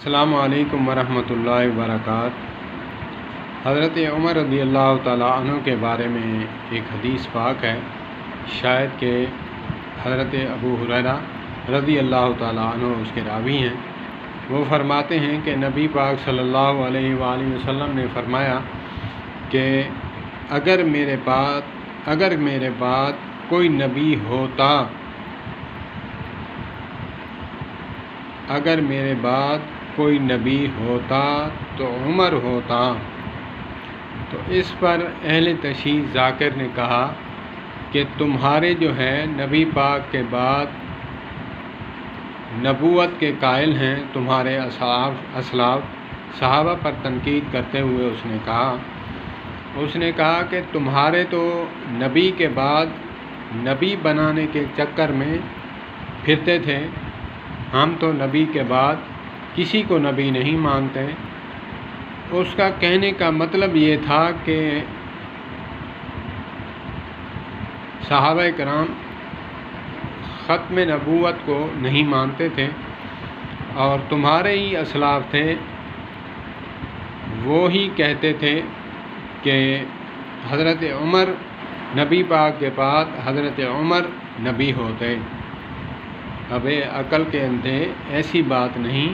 السلام علیکم ورحمۃ اللہ وبرکاتہ۔ حضرت عمر رضی اللہ تعالیٰ عنہ کے بارے میں ایک حدیث پاک ہے، شاید کہ حضرت ابو ہریرہ رضی اللہ تعالیٰ عنہ اس کے راوی ہیں۔ وہ فرماتے ہیں کہ نبی پاک صلی اللہ علیہ وآلہ وسلم نے فرمایا کہ اگر میرے بعد کوئی نبی ہوتا تو عمر ہوتا۔ تو اس پر اہل تشیع ذاکر نے کہا کہ تمہارے جو ہے نبی پاک کے بعد نبوت کے قائل ہیں تمہارے اسلاف صحابہ پر تنقید کرتے ہوئے اس نے کہا کہ تمہارے تو نبی کے بعد نبی بنانے کے چکر میں پھرتے تھے، ہم تو نبی کے بعد کسی کو نبی نہیں مانتے۔ اس کا کہنے کا مطلب یہ تھا کہ صحابہ کرام ختم نبوت کو نہیں مانتے تھے، اور تمہارے ہی اسلاف تھے وہ ہی کہتے تھے کہ حضرت عمر نبی پاک کے بعد حضرت عمر نبی ہوتے۔ اب عقل کے اندھے ایسی بات نہیں۔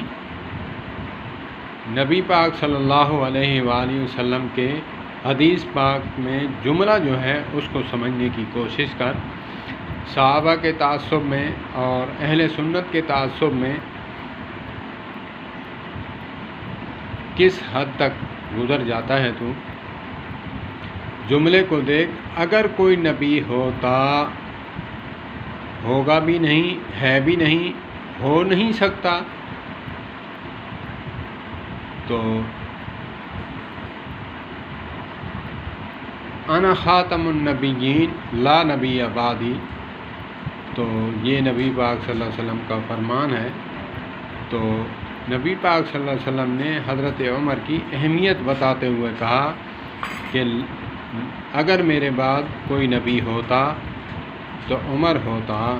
نبی پاک صلی اللہ علیہ وآلہ وسلم کے حدیث پاک میں جملہ جو ہے اس کو سمجھنے کی کوشش کر۔ صحابہ کے تعصب میں اور اہل سنت کے تعصب میں کس حد تک گزر جاتا ہے تو جملے کو دیکھ، اگر کوئی نبی ہوتا، ہوگا بھی نہیں، ہے بھی نہیں، ہو نہیں سکتا، تو انا خاتم النبیین لا نبی بعدی، تو یہ نبی پاک صلی اللہ علیہ وسلم کا فرمان ہے۔ تو نبی پاک صلی اللہ علیہ وسلم نے حضرت عمر کی اہمیت بتاتے ہوئے کہا کہ اگر میرے بعد کوئی نبی ہوتا تو عمر ہوتا،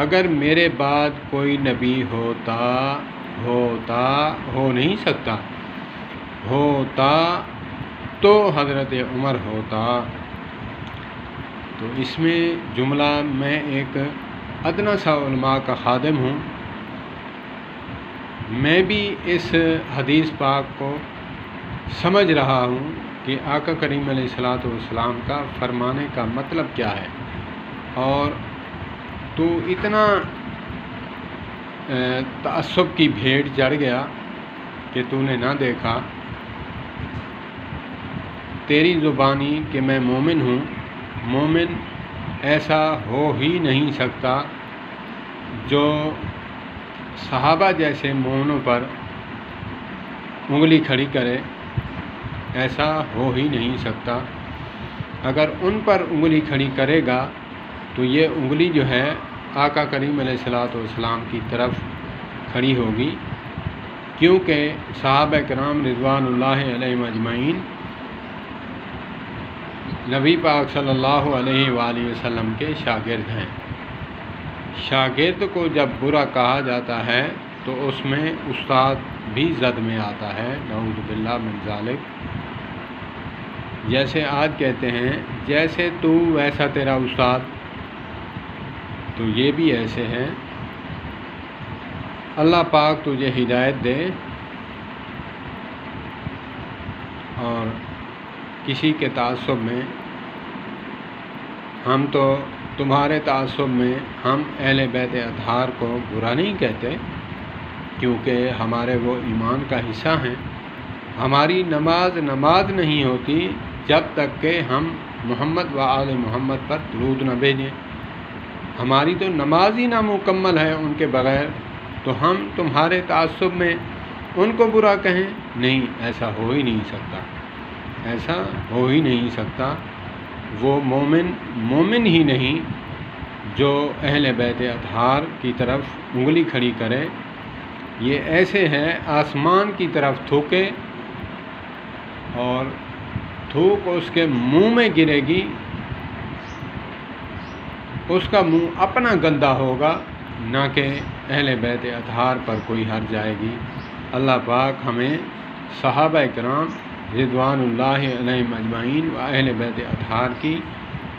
اگر میرے بعد کوئی نبی ہوتا ہو نہیں سکتا، ہوتا تو حضرت عمر ہوتا۔ تو اس میں جملہ میں ایک ادنا سا علماء کا خادم ہوں، میں بھی اس حدیث پاک کو سمجھ رہا ہوں کہ آقا کریم علیہ الصلوۃ والسلام کا فرمانے کا مطلب کیا ہے، اور تو اتنا تعصب کی بھیڑ چڑھ گیا کہ تو نے نہ دیکھا، تیری زبانی کہ میں مومن ہوں، مومن ایسا ہو ہی نہیں سکتا جو صحابہ جیسے مومنوں پر انگلی کھڑی کرے، ایسا ہو ہی نہیں سکتا۔ اگر ان پر انگلی کھڑی کرے گا تو یہ انگلی جو ہے آقا کریم علیہ الصلوۃ والسلام کی طرف کھڑی ہوگی، کیونکہ صحابہ کرام رضوان اللہ علیہم اجمعین نبی پاک صلی اللہ علیہ وآلہ وسلم کے شاگرد ہیں۔ شاگرد کو جب برا کہا جاتا ہے تو اس میں استاد بھی زد میں آتا ہے، نعوذ باللہ من ذالک۔ جیسے آج کہتے ہیں جیسے تو ویسا تیرا استاد، تو یہ بھی ایسے ہیں۔ اللہ پاک تجھے ہدایت دے، اور کسی کے تعصب میں، ہم تو تمہارے تعصب میں ہم اہل بیت اطہار کو برا نہیں کہتے، کیونکہ ہمارے وہ ایمان کا حصہ ہیں۔ ہماری نماز نہیں ہوتی جب تک کہ ہم محمد و آل محمد پر درود نہ بھیجیں۔ ہماری تو نماز ہی نامکمل ہے ان کے بغیر، تو ہم تمہارے تعصب میں ان کو برا کہیں؟ نہیں، ایسا ہو ہی نہیں سکتا، ایسا ہو ہی نہیں سکتا۔ وہ مومن ہی نہیں جو اہل بیت اطہار کی طرف انگلی کھڑی کرے۔ یہ ایسے ہیں آسمان کی طرف تھوکے اور تھوک اس کے منہ میں گرے گی، اس کا منہ اپنا گندا ہوگا، نہ کہ اہل بیت اطہار پر کوئی حرج آئے گی۔ اللہ پاک ہمیں صحابہ کرام رضوان اللہ علیہم اجمعین و اہل بیت اطہار کی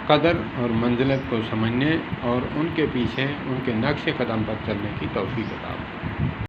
قدر اور منزلت کو سمجھنے اور ان کے پیچھے ان کے نقش قدم پر چلنے کی توفیق عطا فرمائے۔